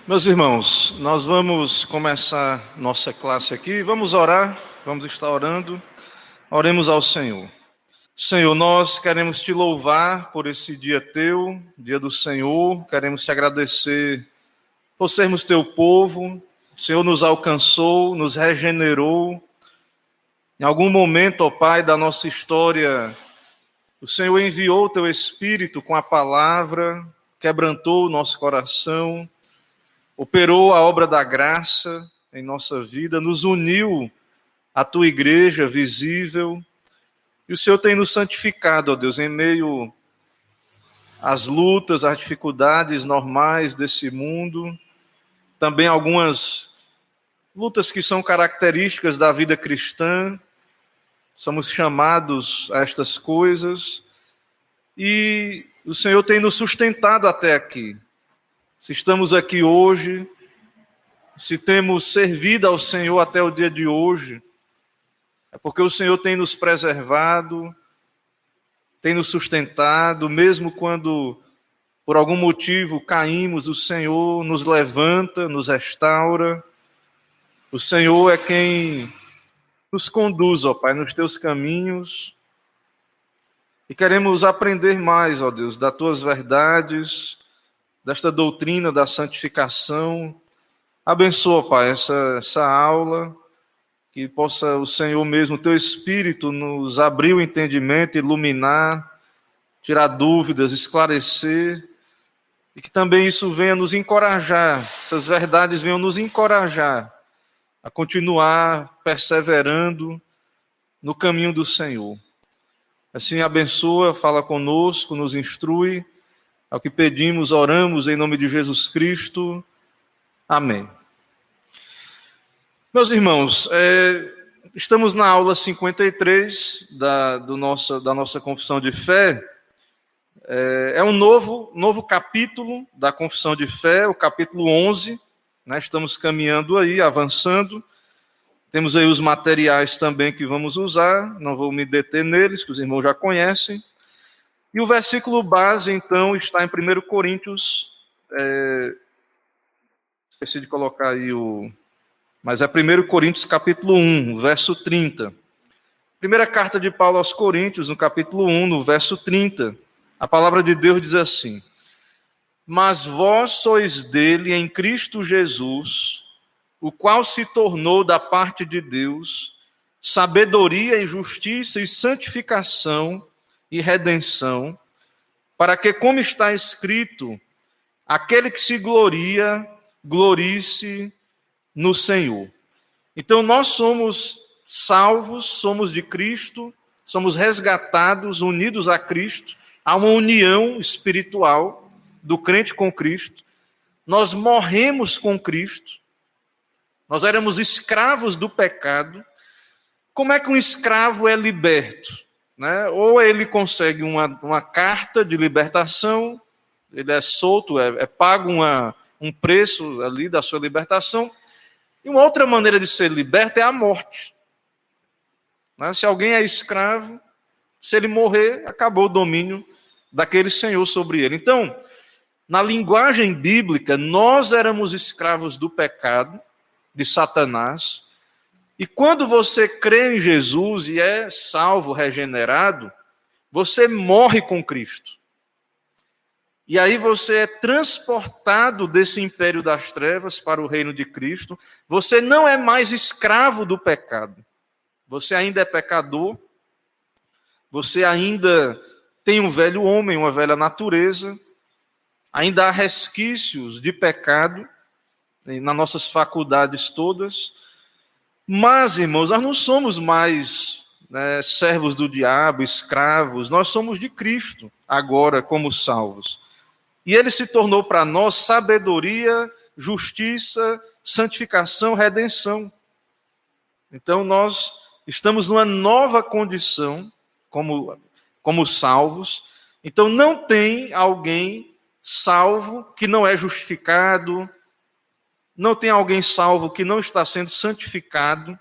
Meus irmãos, nós vamos começar nossa classe aqui. Vamos orar, vamos estar orando. Oremos ao Senhor. Senhor, nós queremos te louvar por esse dia teu, dia do Senhor. Queremos te agradecer por sermos teu povo. O Senhor nos alcançou, nos regenerou. Em algum momento, ó Pai, da nossa história, o Senhor enviou o teu Espírito com a palavra, quebrantou o nosso coração, operou a obra da graça em nossa vida, nos uniu à tua igreja visível, e o Senhor tem nos santificado, ó Deus, em meio às lutas, às dificuldades normais desse mundo, também algumas lutas que são características da vida cristã. Somos chamados a estas coisas, e o Senhor tem nos sustentado até aqui. Se estamos aqui hoje, se temos servido ao Senhor até o dia de hoje, é porque o Senhor tem nos preservado, tem nos sustentado, mesmo quando por algum motivo caímos, o Senhor nos levanta, nos restaura. O Senhor é quem nos conduz, ó Pai, nos teus caminhos, e queremos aprender mais, ó Deus, das tuas verdades, desta doutrina da santificação. Abençoa, Pai, essa aula, que possa o Senhor mesmo, o teu Espírito, nos abrir o entendimento, iluminar, tirar dúvidas, esclarecer, e que também isso venha nos encorajar, essas verdades venham nos encorajar a continuar perseverando no caminho do Senhor. Assim, abençoa, fala conosco, nos instrui. Ao que pedimos, oramos em nome de Jesus Cristo. Amém. Meus irmãos, estamos na aula 53 da nossa confissão de fé. É um novo capítulo da confissão de fé, o capítulo 11. Né? Estamos caminhando aí, avançando. Temos aí os materiais também que vamos usar, não vou me deter neles, que os irmãos já conhecem. E o versículo base, então, está em 1 Coríntios, esqueci de colocar aí mas é 1 Coríntios capítulo 1, verso 30. Primeira carta de Paulo aos Coríntios, no capítulo 1, no verso 30, a palavra de Deus diz assim: mas vós sois dele em Cristo Jesus, o qual se tornou da parte de Deus sabedoria e justiça e santificação e redenção, para que, como está escrito, aquele que se gloria, glorie-se no Senhor. Então nós somos salvos, somos de Cristo, somos resgatados, unidos a Cristo, há uma união espiritual do crente com Cristo. Nós morremos com Cristo, nós éramos escravos do pecado. Como é que um escravo é liberto? Né? Ou ele consegue uma carta de libertação, ele é solto, é pago um preço ali da sua libertação. E uma outra maneira de ser liberto é a morte. Né? Se alguém é escravo, se ele morrer, acabou o domínio daquele senhor sobre ele. Então, na linguagem bíblica, nós éramos escravos do pecado, de Satanás. E quando você crê em Jesus e é salvo, regenerado, você morre com Cristo. E aí você é transportado desse império das trevas para o reino de Cristo. Você não é mais escravo do pecado. Você ainda é pecador. Você ainda tem um velho homem, uma velha natureza. Ainda há resquícios de pecado nas nossas faculdades todas. Mas, irmãos, nós não somos mais servos do diabo, escravos. Nós somos de Cristo, agora como salvos. E ele se tornou para nós sabedoria, justiça, santificação, redenção. Então, nós estamos numa nova condição como salvos. Então, não tem alguém salvo que não é justificado, não tem alguém salvo que não está sendo santificado.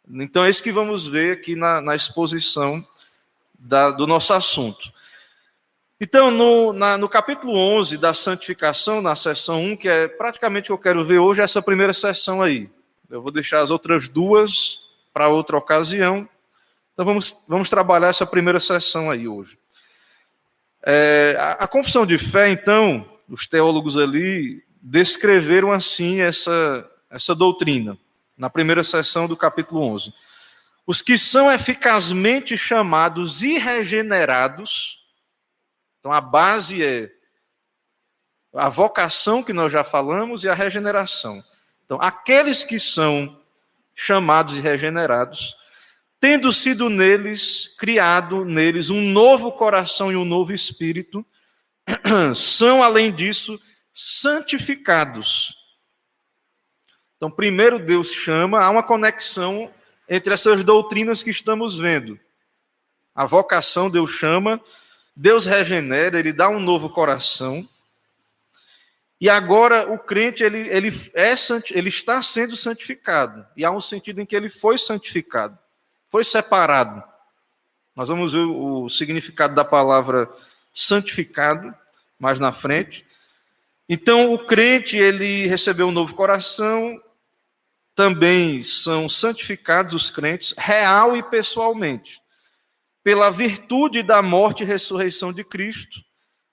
Então é isso que vamos ver aqui na exposição do nosso assunto. Então, no capítulo 11 da santificação, na seção 1, que é praticamente o que eu quero ver hoje, essa primeira seção aí. Eu vou deixar as outras duas para outra ocasião. Então, vamos trabalhar essa primeira seção aí hoje. A confissão de fé, então, os teólogos ali descreveram assim essa doutrina, na primeira seção do capítulo 11. Os que são eficazmente chamados e regenerados. Então, a base é a vocação, que nós já falamos, e a regeneração. Então, aqueles que são chamados e regenerados, tendo sido criado neles um novo coração e um novo espírito, são, além disso, santificados. Então, primeiro Deus chama, há uma conexão entre essas doutrinas que estamos vendo. A vocação Deus chama, Deus regenera, Ele dá um novo coração. E agora o crente ele está sendo santificado. E há um sentido em que ele foi santificado, foi separado. Nós vamos ver o significado da palavra santificado mais na frente. Então o crente ele recebeu um novo coração. Também são santificados os crentes, real e pessoalmente, pela virtude da morte e ressurreição de Cristo,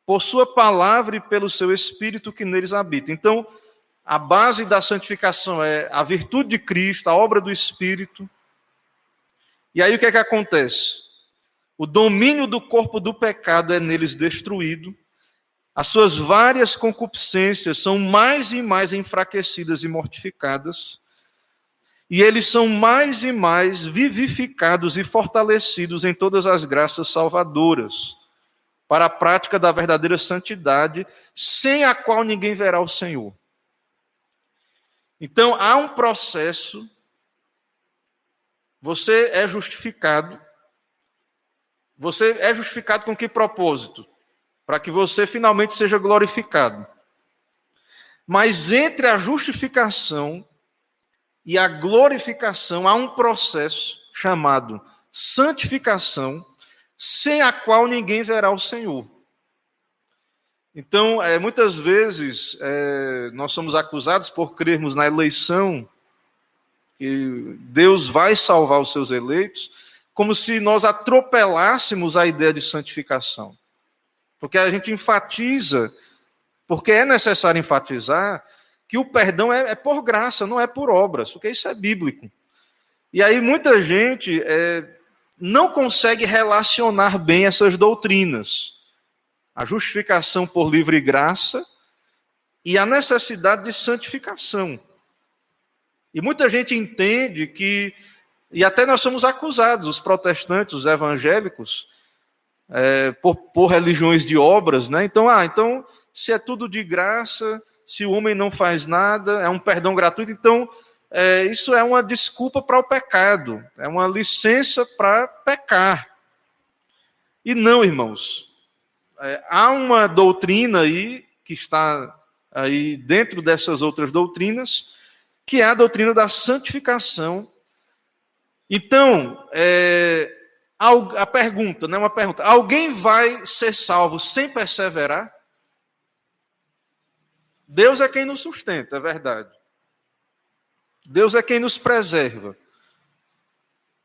por sua palavra e pelo seu Espírito que neles habita. Então, a base da santificação é a virtude de Cristo, a obra do Espírito. E aí o que é que acontece? O domínio do corpo do pecado é neles destruído, as suas várias concupiscências são mais e mais enfraquecidas e mortificadas, e eles são mais e mais vivificados e fortalecidos em todas as graças salvadoras, para a prática da verdadeira santidade, sem a qual ninguém verá o Senhor. Então, há um processo, você é justificado com que propósito? Para que você finalmente seja glorificado. Mas entre a justificação e a glorificação há um processo chamado santificação, sem a qual ninguém verá o Senhor. Então, muitas vezes, nós somos acusados por crermos na eleição, que Deus vai salvar os seus eleitos, como se nós atropelássemos a ideia de santificação. Porque a gente enfatiza, porque é necessário enfatizar, que o perdão é por graça, não é por obras, porque isso é bíblico. E aí muita gente não consegue relacionar bem essas doutrinas. A justificação por livre graça e a necessidade de santificação. E muita gente entende que, e até nós somos acusados, os protestantes, os evangélicos, por religiões de obras, né? Então, se é tudo de graça, se o homem não faz nada, é um perdão gratuito, então isso é uma desculpa para o pecado, é uma licença para pecar. E não, irmãos, há uma doutrina aí, que está aí dentro dessas outras doutrinas, que é a doutrina da santificação. Então, a pergunta, né, uma pergunta, alguém vai ser salvo sem perseverar? Deus é quem nos sustenta, é verdade. Deus é quem nos preserva.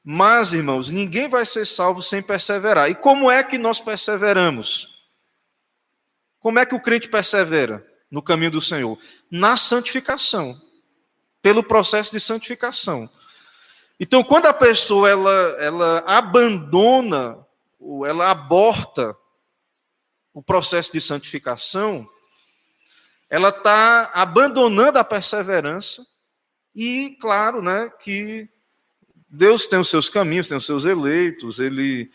Mas, irmãos, ninguém vai ser salvo sem perseverar. E como é que nós perseveramos? Como é que o crente persevera no caminho do Senhor? Na santificação. Pelo processo de santificação. Então, quando a pessoa ela abandona, ela aborta o processo de santificação, ela está abandonando a perseverança e, claro, né, que Deus tem os seus caminhos, tem os seus eleitos, ele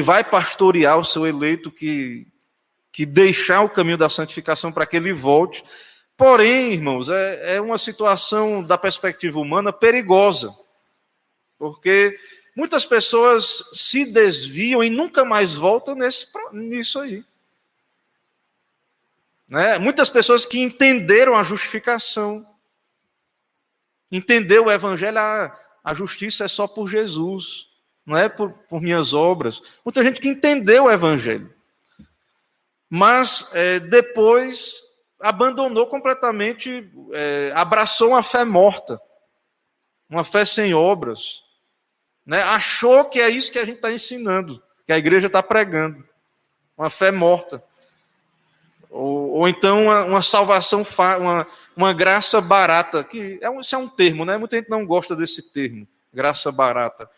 vai pastorear o seu eleito que deixar o caminho da santificação para que ele volte. Porém, irmãos, é uma situação da perspectiva humana perigosa, porque muitas pessoas se desviam e nunca mais voltam nisso aí. Né? Muitas pessoas que entenderam a justificação, entendeu o evangelho, a justiça é só por Jesus, não é por minhas obras. Muita gente que entendeu o evangelho. mas depois abandonou completamente, abraçou uma fé morta, uma fé sem obras, né? Achou que é isso que a gente está ensinando, que a igreja está pregando, uma fé morta. Ou então uma salvação, uma graça barata, que isso é um termo, né? Muita gente não gosta desse termo, graça barata.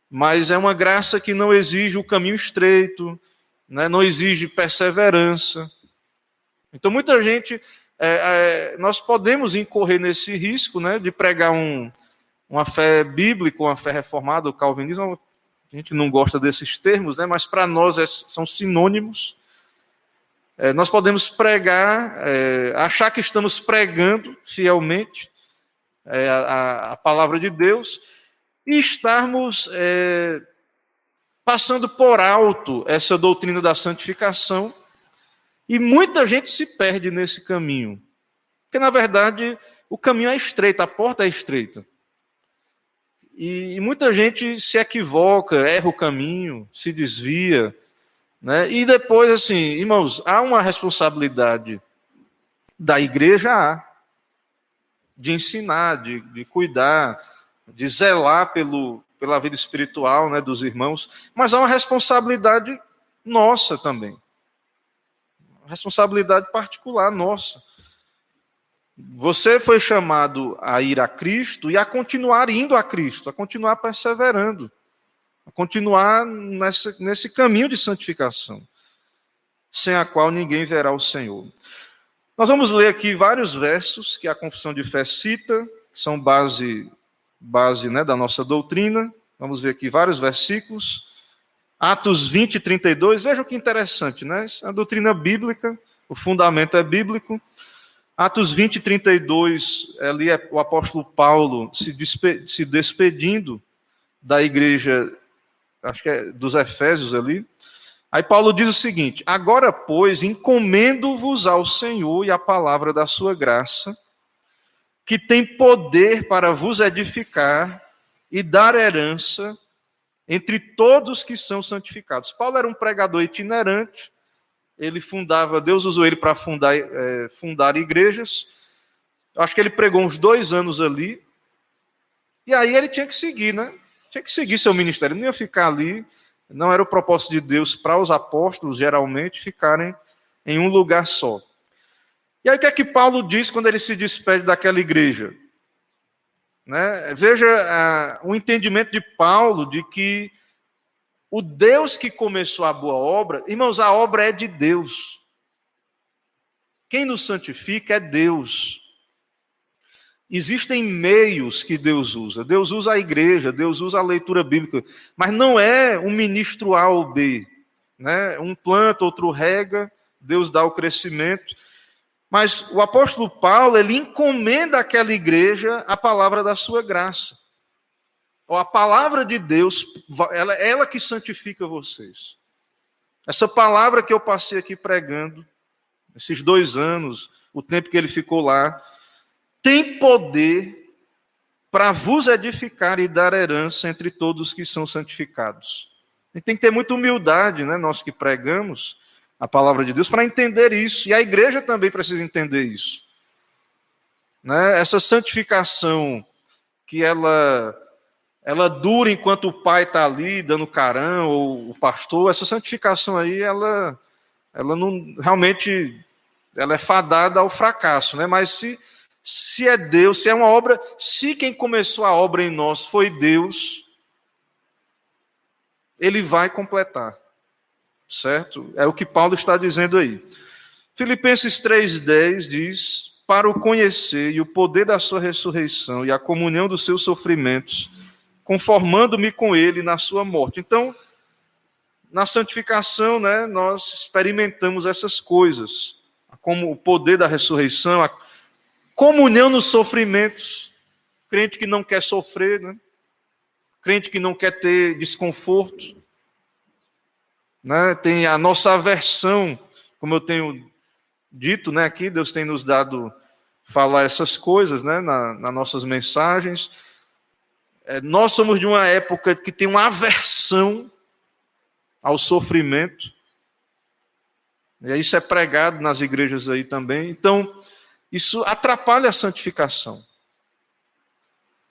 Mas é uma graça que não exige o caminho estreito, né? Não exige perseverança. Então, muita gente, nós podemos incorrer nesse risco, né, de pregar uma fé bíblica, uma fé reformada, o calvinismo. A gente não gosta desses termos, né, mas para nós são sinônimos. Nós podemos pregar, achar que estamos pregando fielmente a palavra de Deus e estarmos passando por alto essa doutrina da santificação, e muita gente se perde nesse caminho. Porque, na verdade, o caminho é estreito, a porta é estreita. E muita gente se equivoca, erra o caminho, se desvia, né? E depois, assim, irmãos, há uma responsabilidade da igreja, de ensinar, de cuidar, de zelar pela vida espiritual, né, dos irmãos, mas há uma responsabilidade nossa também. Responsabilidade particular nossa. Você foi chamado a ir a Cristo e a continuar indo a Cristo, a continuar perseverando, a continuar nesse caminho de santificação, sem a qual ninguém verá o Senhor. Nós vamos ler aqui vários versos que a Confissão de Fé cita, que são base, né, da nossa doutrina. Vamos ver aqui vários versículos. Atos 20 e 32, vejam que interessante, né? A doutrina bíblica, o fundamento é bíblico. Atos 20 e 32, ali é o apóstolo Paulo se despedindo da igreja, acho que é dos Efésios ali. Aí Paulo diz o seguinte: agora, pois, encomendo-vos ao Senhor e à palavra da sua graça, que tem poder para vos edificar e dar herança entre todos que são santificados. Paulo era um pregador itinerante, ele fundava, Deus usou ele para fundar igrejas. Acho que ele pregou uns 2 anos ali, e aí ele tinha que seguir, né? Tinha que seguir seu ministério, não ia ficar ali, não era o propósito de Deus para os apóstolos, geralmente, ficarem em um lugar só. E aí o que é que Paulo diz quando ele se despede daquela igreja? Né? Veja o entendimento de Paulo de que o Deus que começou a boa obra, irmãos, a obra é de Deus. Quem nos santifica é Deus. Existem meios que Deus usa. Deus usa a igreja, Deus usa a leitura bíblica, mas não é um ministro A ou B. Né? Um planta, outro rega, Deus dá o crescimento. Mas o apóstolo Paulo, ele encomenda àquela igreja a palavra da sua graça. Ou a palavra de Deus, ela que santifica vocês. Essa palavra que eu passei aqui pregando, esses 2 anos, o tempo que ele ficou lá, tem poder para vos edificar e dar herança entre todos que são santificados. A gente tem que ter muita humildade, né, nós que pregamos a palavra de Deus, para entender isso. E a igreja também precisa entender isso. Né? Essa santificação que ela dura enquanto o pai está ali dando carão, ou o pastor, essa santificação aí, ela não realmente, ela é fadada ao fracasso, né? Mas se é Deus, se é uma obra, se quem começou a obra em nós foi Deus, ele vai completar, certo? É o que Paulo está dizendo aí. Filipenses 3,10 diz: para o conhecer e o poder da sua ressurreição e a comunhão dos seus sofrimentos, conformando-me com ele na sua morte. Então, na santificação, né, nós experimentamos essas coisas, como o poder da ressurreição, a comunhão nos sofrimentos. Crente que não quer sofrer, né? Crente que não quer ter desconforto, né? Tem a nossa aversão, como eu tenho dito, né, aqui, Deus tem nos dado falar essas coisas, né, nas nossas mensagens. Nós somos de uma época que tem uma aversão ao sofrimento. E isso é pregado nas igrejas aí também. Então, isso atrapalha a santificação.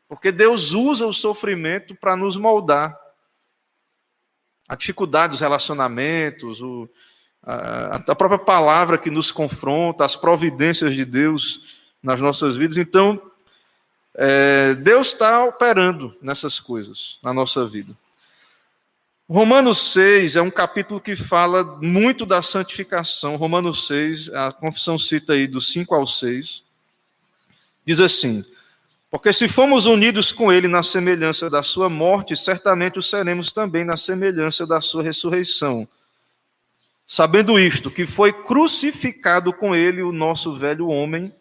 Porque Deus usa o sofrimento para nos moldar. A dificuldade dos relacionamentos, a própria palavra que nos confronta, as providências de Deus nas nossas vidas. Então, Deus está operando nessas coisas na nossa vida. Romanos 6 é um capítulo que fala muito da santificação. Romanos 6, a confissão cita aí do 5 ao 6, diz assim: porque se fomos unidos com ele na semelhança da sua morte, certamente o seremos também na semelhança da sua ressurreição. Sabendo isto, que foi crucificado com ele o nosso velho homem,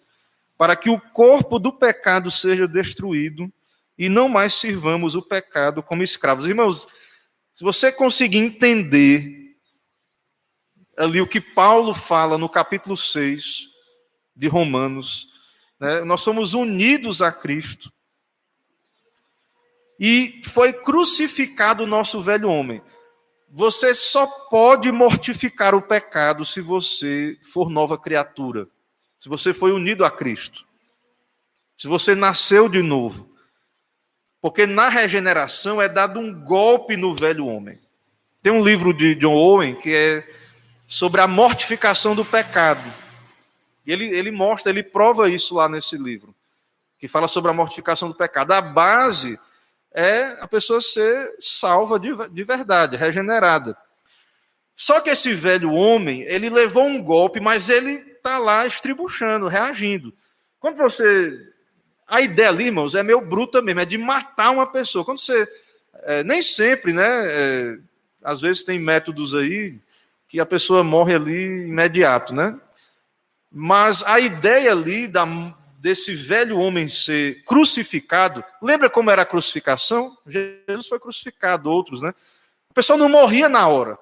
para que o corpo do pecado seja destruído e não mais sirvamos o pecado como escravos. Irmãos, se você conseguir entender ali o que Paulo fala no capítulo 6 de Romanos, né, nós somos unidos a Cristo e foi crucificado o nosso velho homem. Você só pode mortificar o pecado se você for nova criatura, se você foi unido a Cristo, se você nasceu de novo. Porque na regeneração é dado um golpe no velho homem. Tem um livro de John Owen que é sobre a mortificação do pecado. E ele mostra, ele prova isso lá nesse livro, que fala sobre a mortificação do pecado. A base é a pessoa ser salva de verdade, regenerada. Só que esse velho homem, ele levou um golpe, mas ele está lá estribuchando, reagindo. Quando você... A ideia ali, irmãos, é meio bruta mesmo, é de matar uma pessoa. Quando você... nem sempre, né? Às vezes tem métodos aí que a pessoa morre ali imediato, né? Mas a ideia ali desse velho homem ser crucificado, lembra como era a crucificação? Jesus foi crucificado, outros, né? A pessoa não morria na hora.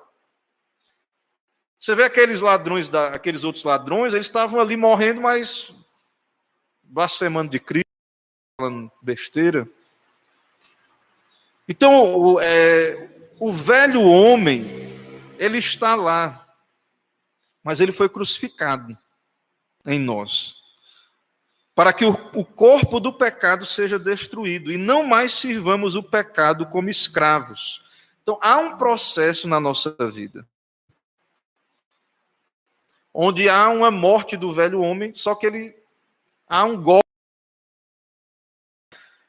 Você vê aqueles ladrões, aqueles outros ladrões, eles estavam ali morrendo, mas blasfemando de Cristo, falando besteira. Então, o velho homem, ele está lá, mas ele foi crucificado em nós, para que o corpo do pecado seja destruído e não mais sirvamos o pecado como escravos. Então, há um processo na nossa vida, onde há uma morte do velho homem, só que há um golpe.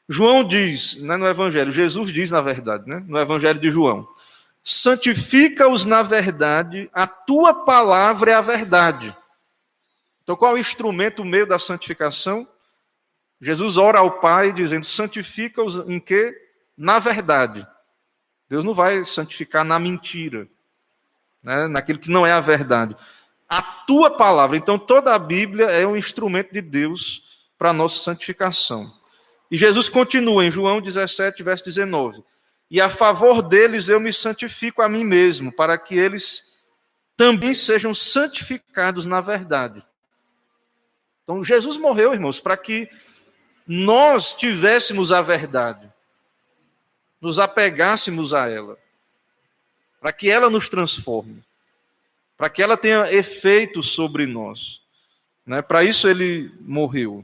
João diz, né, no Evangelho, Jesus diz, na verdade, né, no Evangelho de João: santifica-os na verdade, a tua palavra é a verdade. Então, qual é o instrumento, o meio da santificação? Jesus ora ao Pai dizendo: santifica-os em quê? Na verdade. Deus não vai santificar na mentira, né, naquilo que não é a verdade. A tua palavra. Então, toda a Bíblia é um instrumento de Deus para a nossa santificação. E Jesus continua em João 17, verso 19. E a favor deles eu me santifico a mim mesmo, para que eles também sejam santificados na verdade. Então, Jesus morreu, irmãos, para que nós tivéssemos a verdade, nos apegássemos a ela, para que ela nos transforme, para que ela tenha efeito sobre nós. Né? Para isso ele morreu.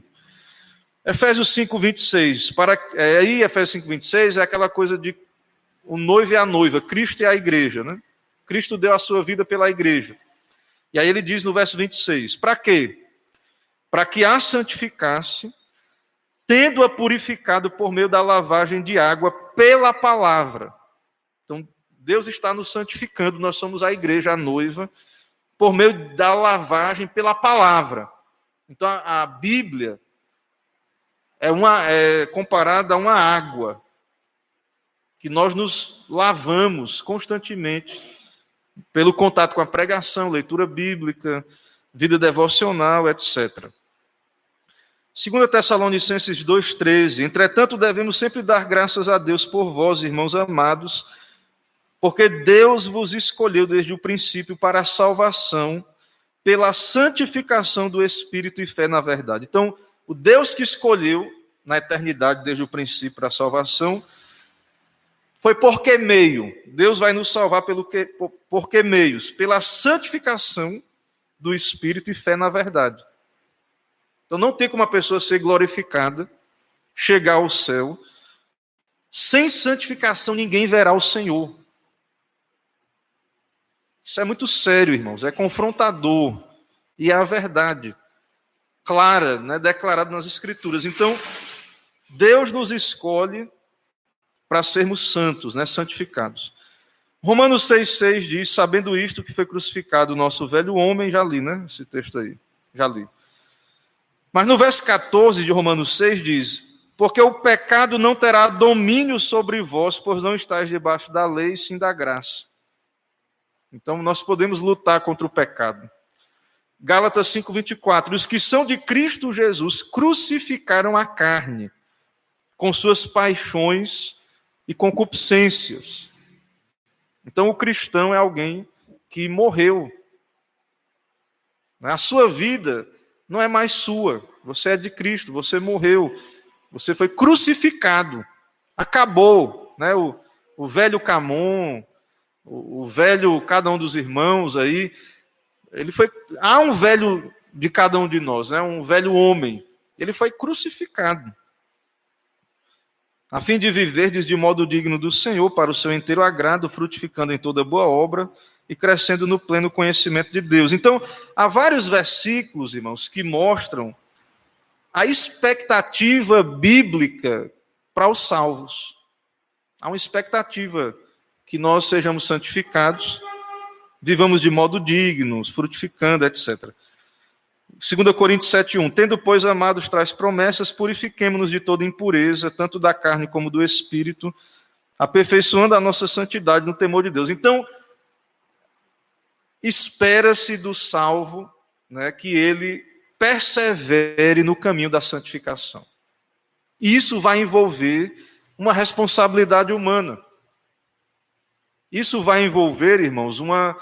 Efésios 5, 26. Aí, Efésios 5, 26 é aquela coisa de o noivo e a noiva, Cristo e a igreja. Né? Cristo deu a sua vida pela igreja. E aí ele diz no verso 26, para quê? Para que a santificasse, tendo-a purificado por meio da lavagem de água pela palavra. Então, Deus está nos santificando, nós somos a igreja, a noiva, por meio da lavagem pela palavra. Então, a Bíblia é comparada a uma água, que nós nos lavamos constantemente, pelo contato com a pregação, leitura bíblica, vida devocional, etc. 2 Tessalonicenses 2,13. Entretanto, devemos sempre dar graças a Deus por vós, irmãos amados, porque Deus vos escolheu desde o princípio para a salvação, pela santificação do Espírito e fé na verdade. Então, o Deus que escolheu na eternidade, desde o princípio para a salvação, foi por que meio? Deus vai nos salvar por que meios? Pela santificação do Espírito e fé na verdade. Então não tem como uma pessoa ser glorificada, chegar ao céu, sem santificação ninguém verá o Senhor. Isso é muito sério, irmãos, é confrontador, e é a verdade clara, né, declarada nas Escrituras. Então, Deus nos escolhe para sermos santos, né, santificados. Romanos 6,6 diz, sabendo isto que foi crucificado o nosso velho homem, já li, né, esse texto aí, já li. Mas no verso 14 de Romanos 6 diz, porque o pecado não terá domínio sobre vós, pois não estáis debaixo da lei, sim da graça. Então nós podemos lutar contra o pecado. Gálatas 5,24, os que são de Cristo Jesus crucificaram a carne, com suas paixões e concupiscências. Então o cristão é alguém que morreu. A sua vida não é mais sua, você é de Cristo, você morreu, você foi crucificado, acabou, né? O velho Camon, o velho cada um dos irmãos aí, há um velho de cada um de nós, né? Um velho homem, ele foi crucificado, a fim de viverdes de modo digno do Senhor, para o seu inteiro agrado, frutificando em toda boa obra e crescendo no pleno conhecimento de Deus. Então, há vários versículos, irmãos, que mostram a expectativa bíblica para os salvos. Há uma expectativa que nós sejamos santificados, vivamos de modo digno, frutificando, etc. 2 Coríntios 7,1, tendo, pois, amados tais promessas, purifiquemo-nos de toda impureza, tanto da carne como do espírito, aperfeiçoando a nossa santidade no temor de Deus. Então, espera-se do salvo, né, que ele persevere no caminho da santificação. E isso vai envolver uma responsabilidade humana. Isso vai envolver, irmãos, uma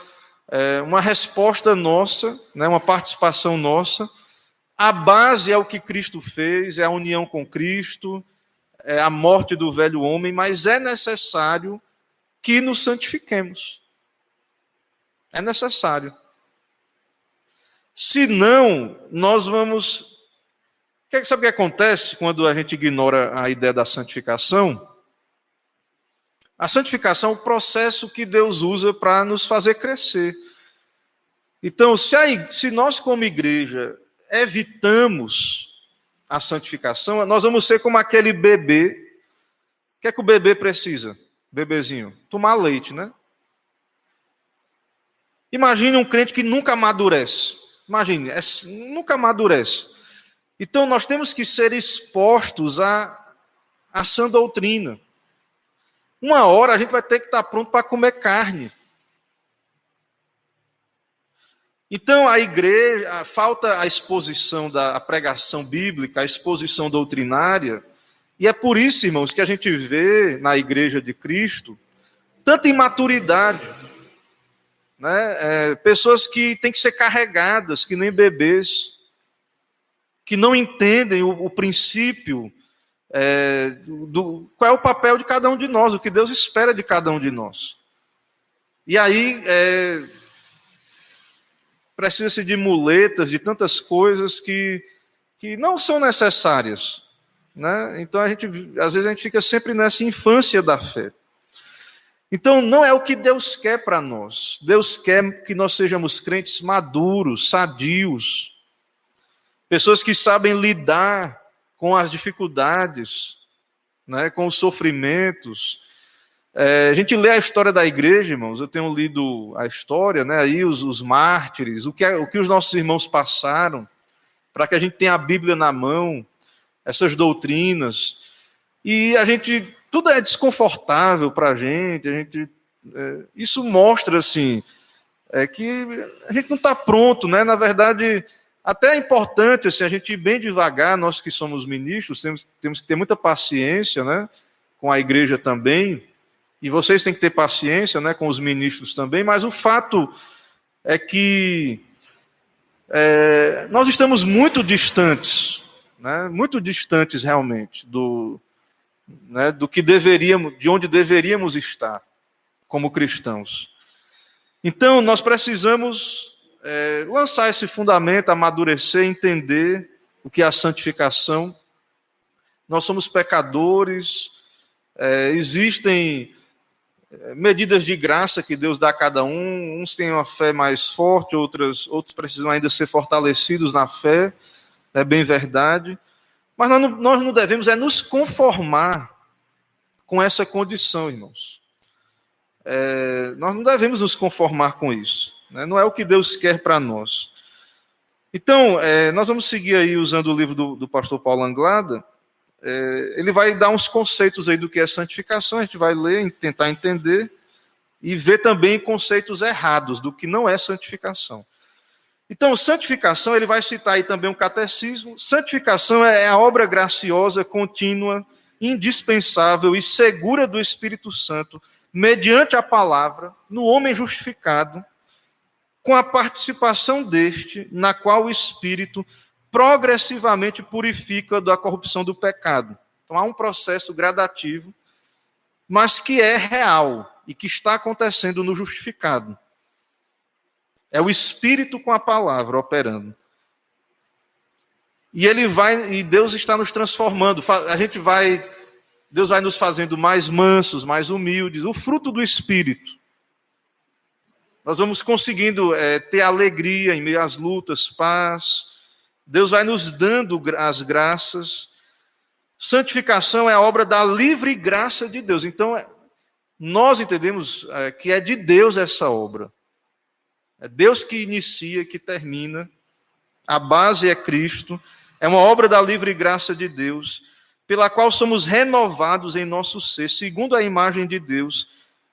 resposta nossa, né, uma participação nossa. A base é o que Cristo fez, é a união com Cristo, é a morte do velho homem, mas é necessário que nos santifiquemos. É necessário. Senão, nós vamos... Sabe o que acontece quando a gente ignora a ideia da santificação? A santificação é o processo que Deus usa para nos fazer crescer. Então, se nós como igreja evitamos a santificação, nós vamos ser como aquele bebê. O que é que o bebê precisa? Bebezinho? Tomar leite, né? Imagine um crente que nunca amadurece. Imagine, nunca amadurece. Então, nós temos que ser expostos à sã doutrina. Uma hora a gente vai ter que estar pronto para comer carne. Então, a igreja, falta a exposição da pregação bíblica, a exposição doutrinária, e é por isso, irmãos, que a gente vê na igreja de Cristo tanta imaturidade. Né? Pessoas que têm que ser carregadas, que nem bebês, que não entendem o princípio, qual é o papel de cada um de nós, o que Deus espera de cada um de nós. E aí precisa-se de muletas, de tantas coisas que não são necessárias. Né? Então, às vezes a gente fica sempre nessa infância da fé. Então, não é o que Deus quer para nós. Deus quer que nós sejamos crentes maduros, sadios, pessoas que sabem lidar com as dificuldades, né, com os sofrimentos. A gente lê a história da igreja, irmãos, eu tenho lido a história, né, aí os mártires, o que os nossos irmãos passaram, para que a gente tenha a Bíblia na mão, essas doutrinas, e tudo é desconfortável para a gente, isso mostra, assim, que a gente não está pronto, né, na verdade... Até é importante assim, a gente ir bem devagar, nós que somos ministros, temos que ter muita paciência, né, com a igreja também, e vocês têm que ter paciência, né, com os ministros também, mas o fato é que nós estamos muito distantes, né, muito distantes realmente do que de onde deveríamos estar como cristãos. Então, nós precisamos lançar esse fundamento, amadurecer, entender o que é a santificação. Nós somos pecadores, existem medidas de graça que Deus dá a cada um. Uns têm uma fé mais forte, outros precisam ainda ser fortalecidos na fé, é bem verdade. Mas nós não devemos nos conformar com essa condição, irmãos. Nós não devemos nos conformar com isso. Né? Não é o que Deus quer para nós. Então, nós vamos seguir aí usando o livro do pastor Paulo Anglada. Ele vai dar uns conceitos aí do que é santificação, a gente vai ler, tentar entender, e ver também conceitos errados do que não é santificação. Então, santificação, ele vai citar aí também um catecismo. Santificação é a obra graciosa, contínua, indispensável e segura do Espírito Santo, mediante a palavra, no homem justificado, com a participação deste, na qual o Espírito progressivamente purifica da corrupção do pecado. Então, há um processo gradativo, mas que é real e que está acontecendo no justificado. É o Espírito com a palavra operando. E Deus está nos transformando. Deus vai nos fazendo mais mansos, mais humildes, o fruto do Espírito. Nós vamos conseguindo ter alegria em meio às lutas, paz. Deus vai nos dando as graças. Santificação é a obra da livre graça de Deus. Então, nós entendemos que é de Deus essa obra. É Deus que inicia, que termina. A base é Cristo. É uma obra da livre graça de Deus, pela qual somos renovados em nosso ser, segundo a imagem de Deus,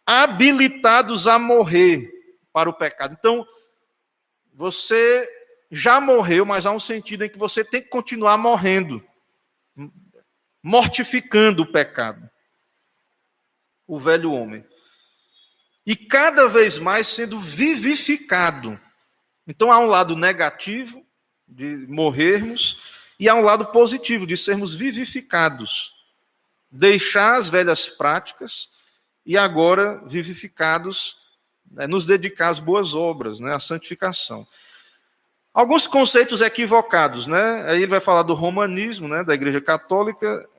habilitados a morrer para o pecado. Então, você já morreu, mas há um sentido em que você tem que continuar morrendo, mortificando o pecado, o velho homem. E cada vez mais sendo vivificado. Então há um lado negativo de morrermos e há um lado positivo de sermos vivificados. Deixar as velhas práticas e agora vivificados, nos dedicar às boas obras, à santificação. Alguns conceitos equivocados, Aí ele vai falar do romanismo, da Igreja Católica,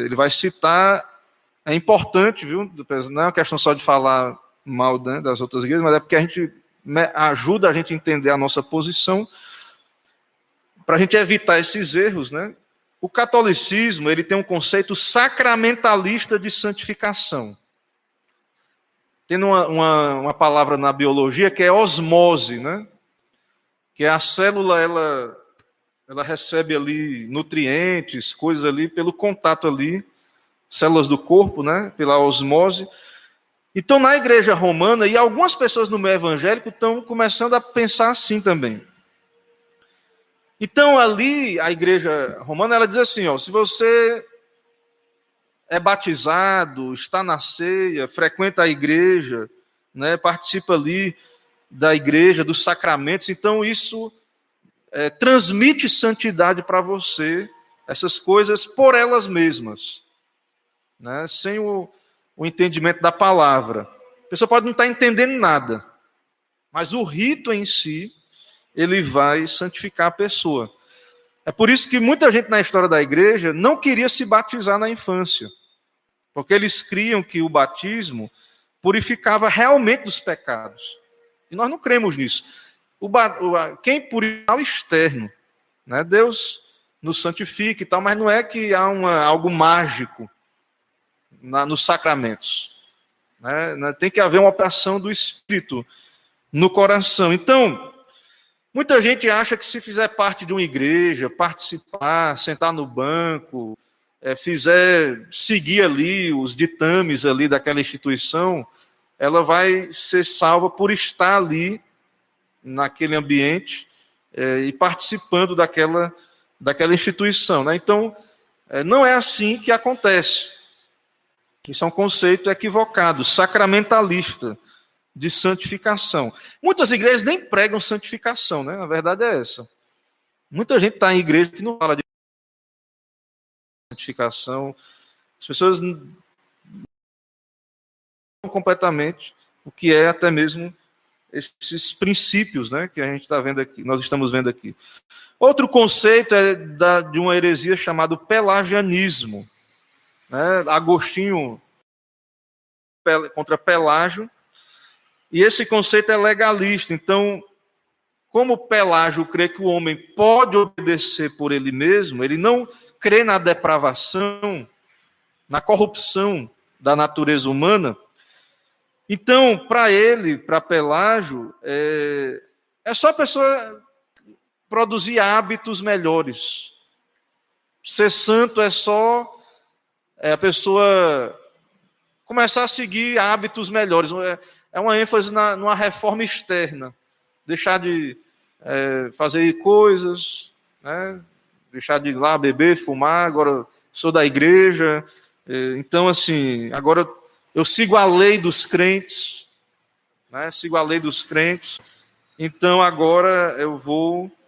ele vai citar, é importante, viu? Não é uma questão só de falar mal das outras igrejas, mas é porque a gente ajuda a gente a entender a nossa posição, para a gente evitar esses erros, O catolicismo, ele tem um conceito sacramentalista de santificação. Tem uma palavra na biologia que é osmose, Que a célula, ela recebe ali nutrientes, coisas ali, pelo contato ali, células do corpo, Pela osmose. Então, na igreja romana, e algumas pessoas no meio evangélico estão começando a pensar assim também. Então, ali, a igreja romana, ela diz assim, se você é batizado, está na ceia, frequenta a igreja, participa ali da igreja, dos sacramentos, então isso transmite santidade para você, essas coisas por elas mesmas, sem o entendimento da palavra. A pessoa pode não estar entendendo nada, mas o rito em si, ele vai santificar a pessoa. É por isso que muita gente na história da igreja não queria se batizar na infância, porque eles criam que o batismo purificava realmente dos pecados. E nós não cremos nisso. Quem purifica é o externo. Deus nos santifica e tal, mas não é que há algo mágico nos sacramentos. Tem que haver uma operação do Espírito no coração. Então, muita gente acha que se fizer parte de uma igreja, participar, sentar no banco, seguir ali os ditames ali daquela instituição, ela vai ser salva por estar ali, naquele ambiente, e participando daquela instituição. Então, não é assim que acontece. Isso é um conceito equivocado, sacramentalista, de santificação. Muitas igrejas nem pregam santificação, A verdade é essa. Muita gente está em igreja que não fala de santificação. As pessoas não completamente o que é até mesmo esses princípios, né, que a gente está vendo aqui, nós estamos vendo aqui. Outro conceito é de uma heresia chamada pelagianismo, né? Agostinho contra Pelágio, e esse conceito é legalista. Então, como Pelágio crê que o homem pode obedecer por ele mesmo, ele não crê na depravação, na corrupção da natureza humana. Então, para ele, para Pelágio, é só a pessoa produzir hábitos melhores. Ser santo é só a pessoa começar a seguir hábitos melhores. É uma ênfase numa reforma externa. Deixar de fazer coisas, né? Deixar de ir lá beber, fumar. Agora sou da igreja. Então, assim, agora eu sigo a lei dos crentes. Né? Sigo a lei dos crentes. Então, agora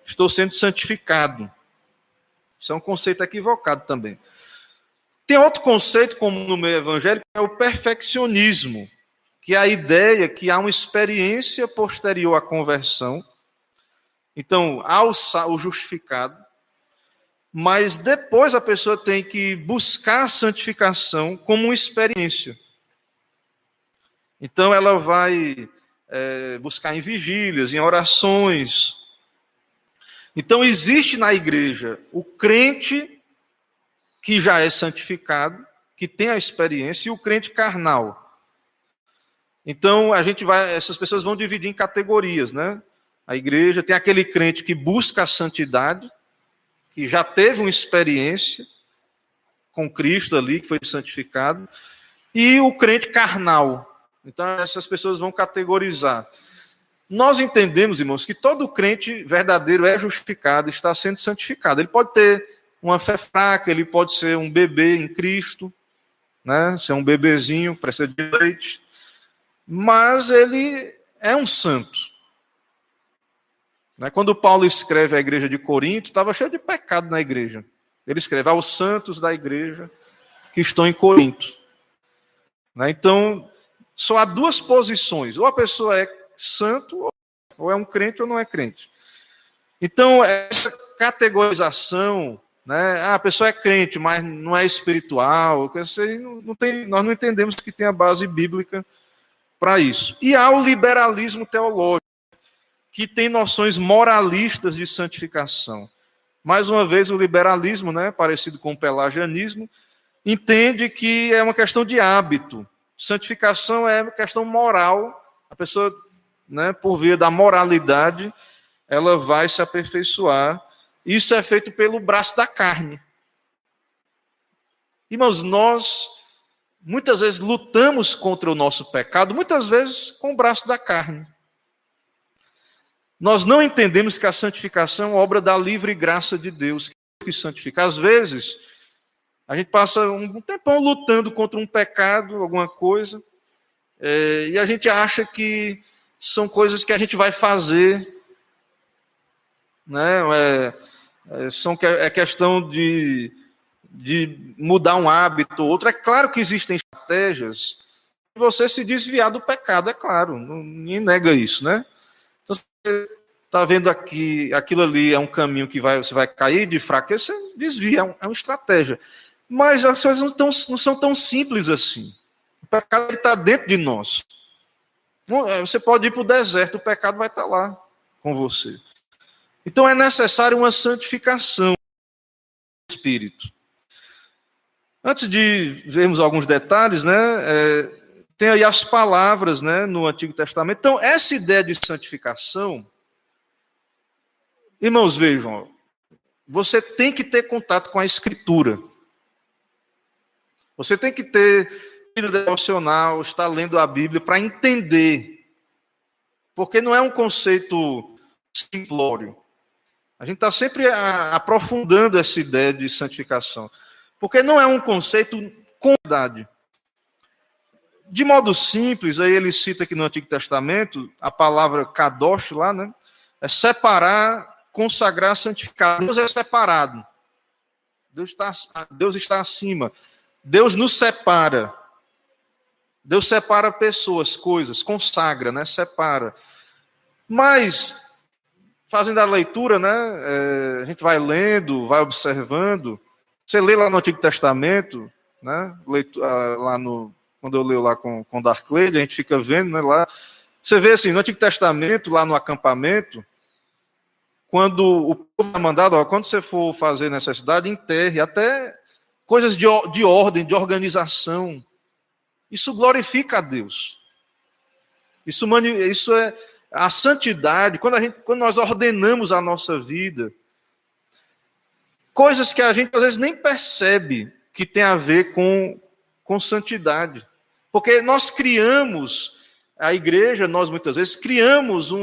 estou sendo santificado. Isso é um conceito equivocado também. Tem outro conceito, como no meio evangélico, que é o perfeccionismo, que é a ideia que há uma experiência posterior à conversão. Então, há o justificado, mas depois a pessoa tem que buscar a santificação como uma experiência. Então, ela vai buscar em vigílias, em orações. Então, existe na igreja o crente que já é santificado, que tem a experiência, e o crente carnal. Então, essas pessoas vão dividir em categorias, né? A igreja tem aquele crente que busca a santidade, que já teve uma experiência com Cristo ali, que foi santificado, e o crente carnal. Então, essas pessoas vão categorizar. Nós entendemos, irmãos, que todo crente verdadeiro é justificado, está sendo santificado. Ele pode ter uma fé fraca, ele pode ser um bebê em Cristo, né? Ser um bebezinho, precisa de leite, mas ele é um santo. Quando Paulo escreve a igreja de Corinto, estava cheio de pecado na igreja. Ele escreve aos santos da igreja que estão em Corinto. Então, só há duas posições: ou a pessoa é santo, ou é um crente ou não é crente. Então, essa categorização, né, a pessoa é crente, mas não é espiritual, nós não entendemos que tem a base bíblica para isso. E há o liberalismo teológico, que tem noções moralistas de santificação. Mais uma vez, o liberalismo, né, parecido com o pelagianismo, entende que é uma questão de hábito. Santificação é uma questão moral. A pessoa, né, por via da moralidade, ela vai se aperfeiçoar. Isso é feito pelo braço da carne. Irmãos, nós muitas vezes lutamos contra o nosso pecado, muitas vezes com o braço da carne. Nós não entendemos que a santificação é obra da livre graça de Deus, que santifica. Às vezes, a gente passa um tempão lutando contra um pecado, alguma coisa, e a gente acha que são coisas que a gente vai fazer, né? É questão de mudar um hábito ou outro. É claro que existem estratégias de você se desviar do pecado, é claro, ninguém nega isso, né? Então, você está vendo aquilo ali é um caminho que você vai cair de fraqueza, você desvia, é uma estratégia. Mas as coisas não são tão simples assim. O pecado está dentro de nós. Você pode ir para o deserto, o pecado vai estar lá com você. Então é necessário uma santificação do Espírito. Antes de vermos alguns detalhes, né, tem aí as palavras, né, no Antigo Testamento. Então, essa ideia de santificação, irmãos, vejam, você tem que ter contato com a Escritura. Você tem que ter vida devocional, estar lendo a Bíblia para entender. Porque não é um conceito simplório. A gente está sempre aprofundando essa ideia de santificação. Porque não é um conceito com verdade. De modo simples, aí ele cita aqui no Antigo Testamento, a palavra kadosh lá, né? É separar, consagrar, santificar. Deus é separado. Deus está acima. Deus nos separa. Deus separa pessoas, coisas, consagra, né? Separa. Mas, fazendo a leitura, né, a gente vai lendo, vai observando. Você lê lá no Antigo Testamento, né, quando eu leio lá com Darclede, a gente fica vendo, né, lá. Você vê assim, no Antigo Testamento, lá no acampamento, quando o povo é mandado, ó, quando você for fazer necessidade, enterre, até coisas de ordem, de organização. Isso glorifica a Deus. Isso é a santidade. Quando nós ordenamos a nossa vida, coisas que a gente às vezes nem percebe que tem a ver com santidade. Porque nós criamos, a igreja, nós muitas vezes criamos o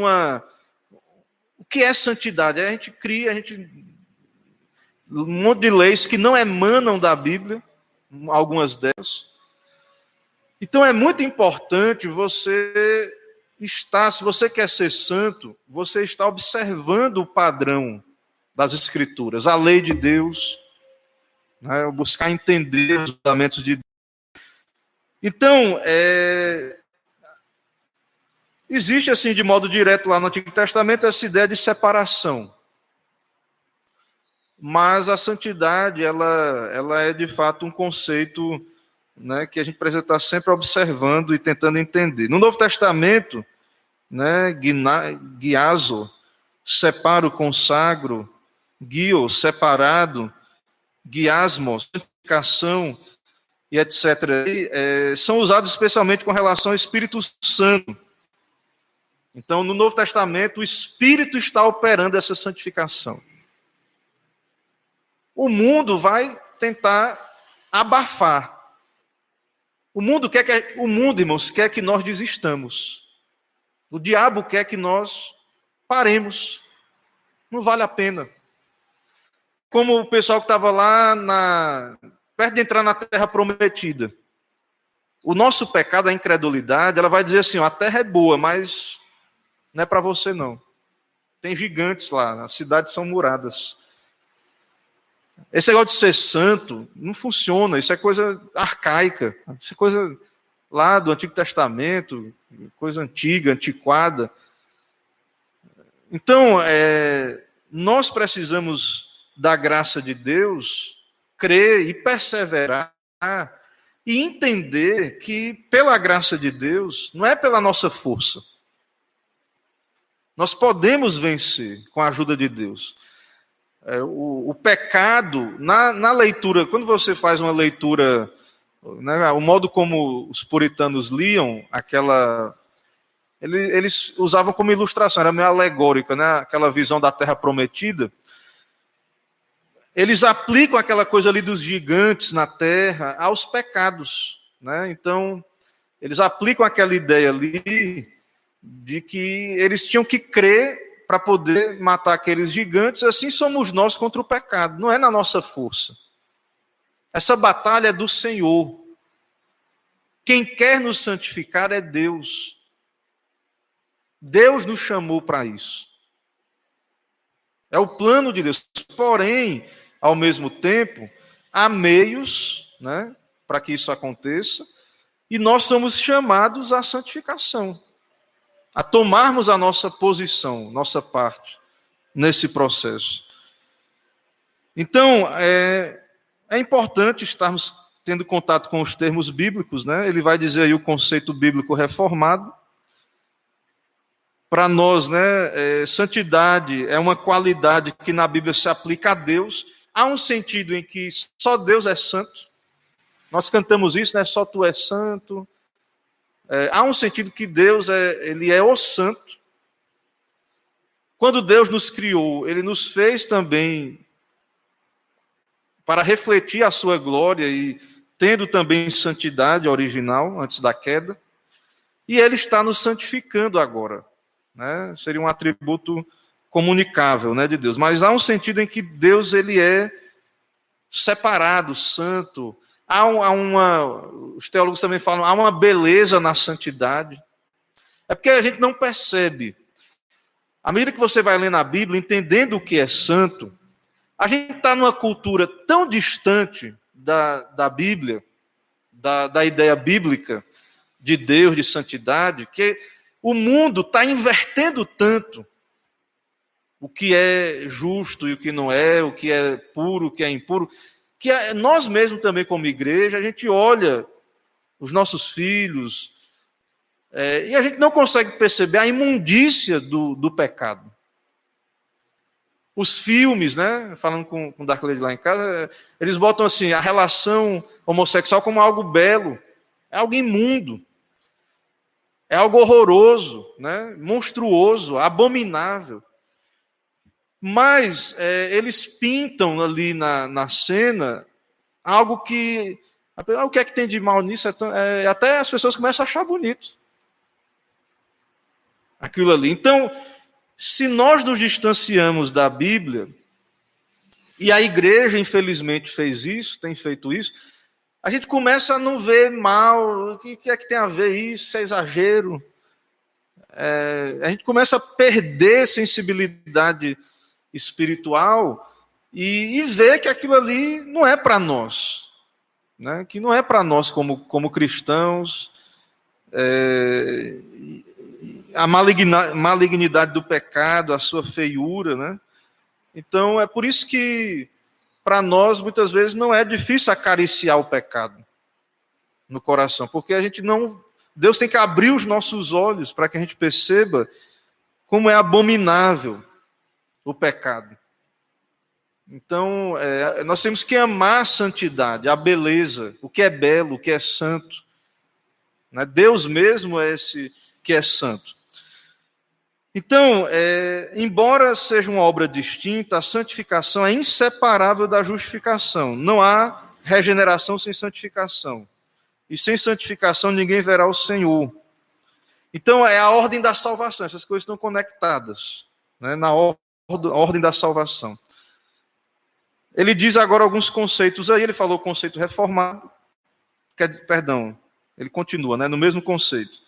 que é santidade? A gente cria, um monte de leis que não emanam da Bíblia, algumas delas. Então é muito importante você estar, se você quer ser santo, você está observando o padrão das Escrituras, a lei de Deus, né, buscar entender os fundamentos de Deus. Então, existe assim, de modo direto lá no Antigo Testamento, essa ideia de separação. Mas a santidade, ela é de fato um conceito, né, que a gente precisa estar sempre observando e tentando entender. No Novo Testamento, né, guiazo, separo, consagro, guio, separado, guiasmo, santificação e etc. São usados especialmente com relação ao Espírito Santo. Então, no Novo Testamento, o Espírito está operando essa santificação. O mundo vai tentar abafar. O mundo, irmãos, quer que nós desistamos. O diabo quer que nós paremos. Não vale a pena. Como o pessoal que estava lá perto de entrar na terra prometida. O nosso pecado, a incredulidade, ela vai dizer assim, a terra é boa, mas não é para você não. Tem gigantes lá, as cidades são muradas. Esse negócio de ser santo não funciona, isso é coisa arcaica, isso é coisa lá do Antigo Testamento, coisa antiga, antiquada. Então, nós precisamos da graça de Deus, crer e perseverar e entender que pela graça de Deus, não é pela nossa força. Nós podemos vencer com a ajuda de Deus. O pecado, na leitura, quando você faz uma leitura, né, o modo como os puritanos liam, eles usavam como ilustração, era meio alegórica, né, aquela visão da terra prometida. Eles aplicam aquela coisa ali dos gigantes na terra aos pecados, né? Então, eles aplicam aquela ideia ali de que eles tinham que crer para poder matar aqueles gigantes. Assim somos nós contra o pecado, não é na nossa força. Essa batalha é do Senhor. Quem quer nos santificar é Deus. Deus nos chamou para isso. É o plano de Deus. Porém, ao mesmo tempo, há meios, né, para que isso aconteça, e nós somos chamados à santificação, a tomarmos a nossa posição, nossa parte, nesse processo. Então, é importante estarmos tendo contato com os termos bíblicos, né? Ele vai dizer aí o conceito bíblico reformado. Para nós, né, santidade é uma qualidade que na Bíblia se aplica a Deus. Há um sentido em que só Deus é santo. Nós cantamos isso, né? Só tu és santo. Há um sentido que Deus ele é o santo. Quando Deus nos criou, Ele nos fez também para refletir a sua glória e tendo também santidade original antes da queda. E Ele está nos santificando agora, né? Seria um atributo comunicável, né, de Deus. Mas há um sentido em que Deus ele é separado, santo. Os teólogos também falam, há uma beleza na santidade. É porque a gente não percebe. À medida que você vai lendo a Bíblia, entendendo o que é santo, a gente está numa cultura tão distante da Bíblia, da ideia bíblica de Deus, de santidade, que o mundo está invertendo tanto o que é justo e o que não é, o que é puro, o que é impuro, que nós mesmos também como igreja, a gente olha os nossos filhos, e a gente não consegue perceber a imundícia do pecado. Os filmes, né, falando com o Dark Lady lá em casa, eles botam assim, a relação homossexual como algo belo, é algo imundo, é algo horroroso, né, monstruoso, abominável. Mas eles pintam ali na cena algo que... O que é que tem de mal nisso? Até as pessoas começam a achar bonito aquilo ali. Então, se nós nos distanciamos da Bíblia, e a igreja, infelizmente, fez isso, tem feito isso, a gente começa a não ver mal, o que é que tem a ver isso, isso é exagero. A gente começa a perder sensibilidade espiritual e ver que aquilo ali não é para nós, né? Que não é para nós como cristãos. A malignidade do pecado, a sua feiura, né? Então, é por isso que, para nós, muitas vezes, não é difícil acariciar o pecado no coração, porque a gente não... Deus tem que abrir os nossos olhos para que a gente perceba como é abominável o pecado. Então, nós temos que amar a santidade, a beleza, o que é belo, o que é santo. Né? Deus mesmo é esse que é santo. Então, embora seja uma obra distinta, a santificação é inseparável da justificação. Não há regeneração sem santificação. E sem santificação ninguém verá o Senhor. Então, é a ordem da salvação. Essas coisas estão conectadas, né, na ordem da salvação. Ele diz agora alguns conceitos aí. Ele falou o conceito reformado. Ele continua, né, no mesmo conceito.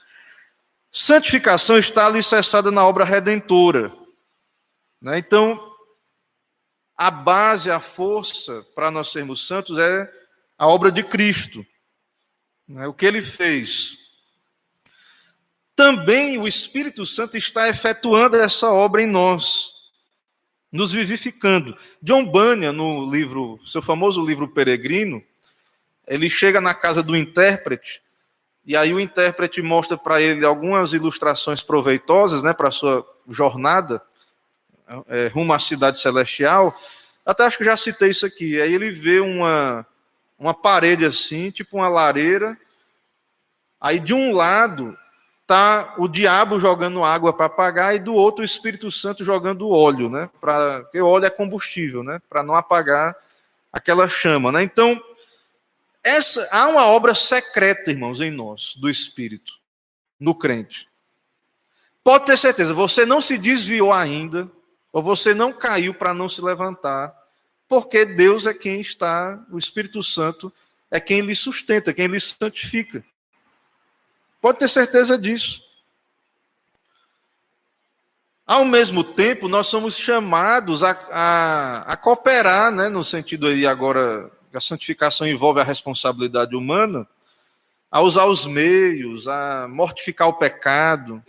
Santificação está alicerçada na obra redentora. Né? Então, a base, a força para nós sermos santos é a obra de Cristo. Né? O que ele fez. Também o Espírito Santo está efetuando essa obra em nós, nos vivificando. John Bunyan, no livro, seu famoso livro Peregrino, ele chega na casa do intérprete, e aí o intérprete mostra para ele algumas ilustrações proveitosas, né, para a sua jornada rumo à cidade celestial. Até acho que já citei isso aqui. Aí ele vê uma parede assim, tipo uma lareira. Aí de um lado está o diabo jogando água para apagar, e do outro o Espírito Santo jogando óleo, né? Porque o óleo é combustível, né? Para não apagar aquela chama, né? Então, há uma obra secreta, irmãos, em nós, do Espírito, no crente. Pode ter certeza, você não se desviou ainda, ou você não caiu para não se levantar, porque Deus é quem está, o Espírito Santo é quem lhe sustenta, quem lhe santifica. Pode ter certeza disso. Ao mesmo tempo, nós somos chamados a cooperar, né, no sentido aí agora, a santificação envolve a responsabilidade humana, a usar os meios, a mortificar o pecado.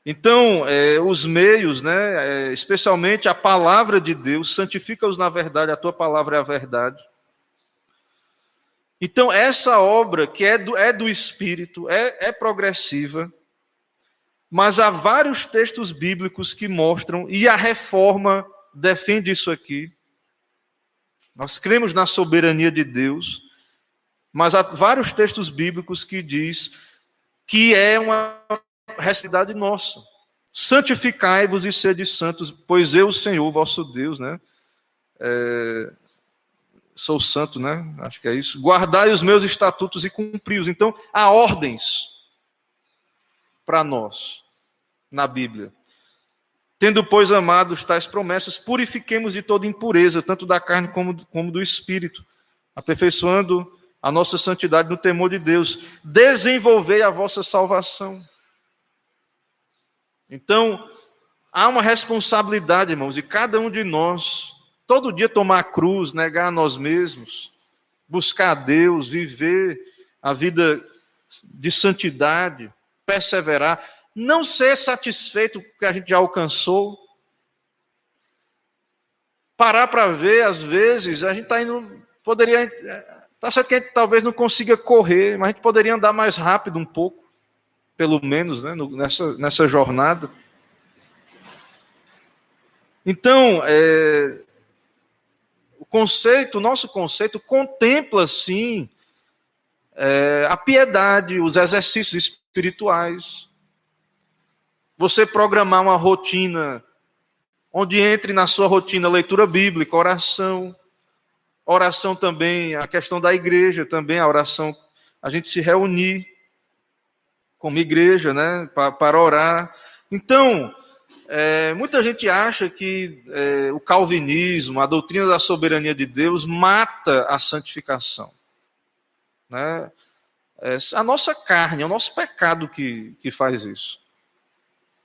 Então, os meios, né, especialmente a palavra de Deus, santifica-os na verdade, a tua palavra é a verdade. Então, essa obra que é do Espírito, é progressiva, mas há vários textos bíblicos que mostram, e a Reforma defende isso aqui. Nós cremos na soberania de Deus, mas há vários textos bíblicos que diz que é uma responsabilidade nossa. Santificai-vos e sede santos, pois eu, Senhor, vosso Deus, né? Sou santo, né? Acho que é isso. Guardai os meus estatutos e cumpri-os. Então, há ordens para nós na Bíblia. Tendo, pois, amados tais promessas, purifiquemos de toda impureza, tanto da carne como do espírito, aperfeiçoando a nossa santidade no temor de Deus. Desenvolvei a vossa salvação. Então, há uma responsabilidade, irmãos, de cada um de nós, todo dia tomar a cruz, negar a nós mesmos, buscar a Deus, viver a vida de santidade. perseverar, não ser satisfeito com o que a gente já alcançou. Parar para ver, às vezes, a gente está indo, poderia, está certo que a gente talvez não consiga correr, mas a gente poderia andar mais rápido um pouco, pelo menos, né, nessa jornada. Então, o nosso conceito contempla, sim, a piedade, os exercícios espirituais. Você programar uma rotina, onde entre na sua rotina leitura bíblica, oração também, a questão da igreja também, a oração, a gente se reunir como igreja, né, para orar. Então, muita gente acha que o calvinismo, a doutrina da soberania de Deus, mata a santificação. Né? A nossa carne, é o nosso pecado que faz isso.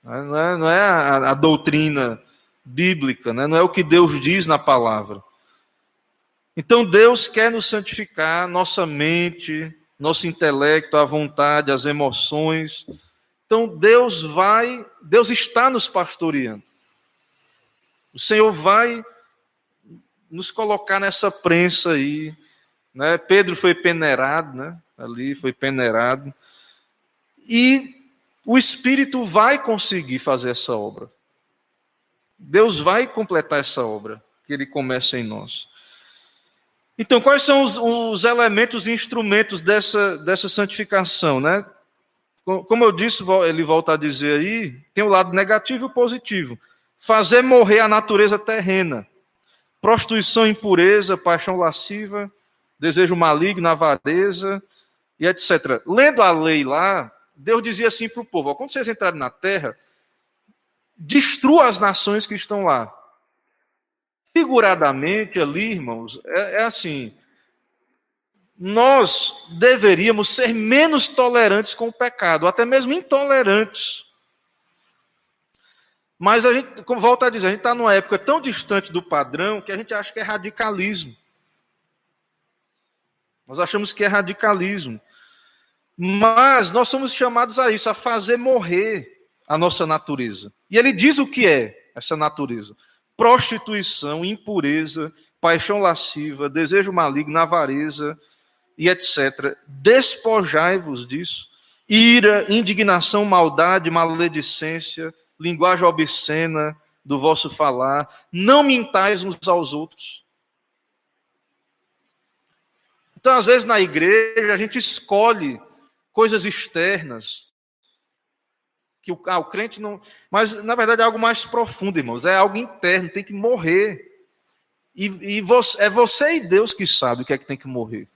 Não é a doutrina bíblica, né? Não é o que Deus diz na palavra. Então Deus quer nos santificar, nossa mente, nosso intelecto, a vontade, as emoções. Então Deus está nos pastoreando. O Senhor vai nos colocar nessa prensa aí, né? Pedro foi peneirado, né? Ali foi peneirado. E o Espírito vai conseguir fazer essa obra. Deus vai completar essa obra que Ele começa em nós. Então, quais são os elementos e instrumentos dessa santificação, né? Como eu disse, ele volta a dizer aí, tem o lado negativo e o positivo. Fazer morrer a natureza terrena. Prostituição, impureza, paixão lasciva, desejo maligno, avareza e etc. Lendo a lei lá, Deus dizia assim para o povo, quando vocês entrarem na terra, destrua as nações que estão lá. Figuradamente ali, irmãos, é assim, nós deveríamos ser menos tolerantes com o pecado, até mesmo intolerantes. Mas a gente, como volta a dizer, a gente está numa época tão distante do padrão que a gente acha que é radicalismo. Nós achamos que é radicalismo. Mas nós somos chamados a isso, a fazer morrer a nossa natureza. E ele diz o que é essa natureza: prostituição, impureza, paixão lasciva, desejo maligno, avareza e etc. Despojai-vos disso. Ira, indignação, maldade, maledicência, linguagem obscena do vosso falar. Não mintais uns aos outros. Então, às vezes, na igreja, a gente escolhe coisas externas, que o crente não... Mas, na verdade, é algo mais profundo, irmãos. É algo interno, tem que morrer. É você e Deus que sabe o que é que tem que morrer.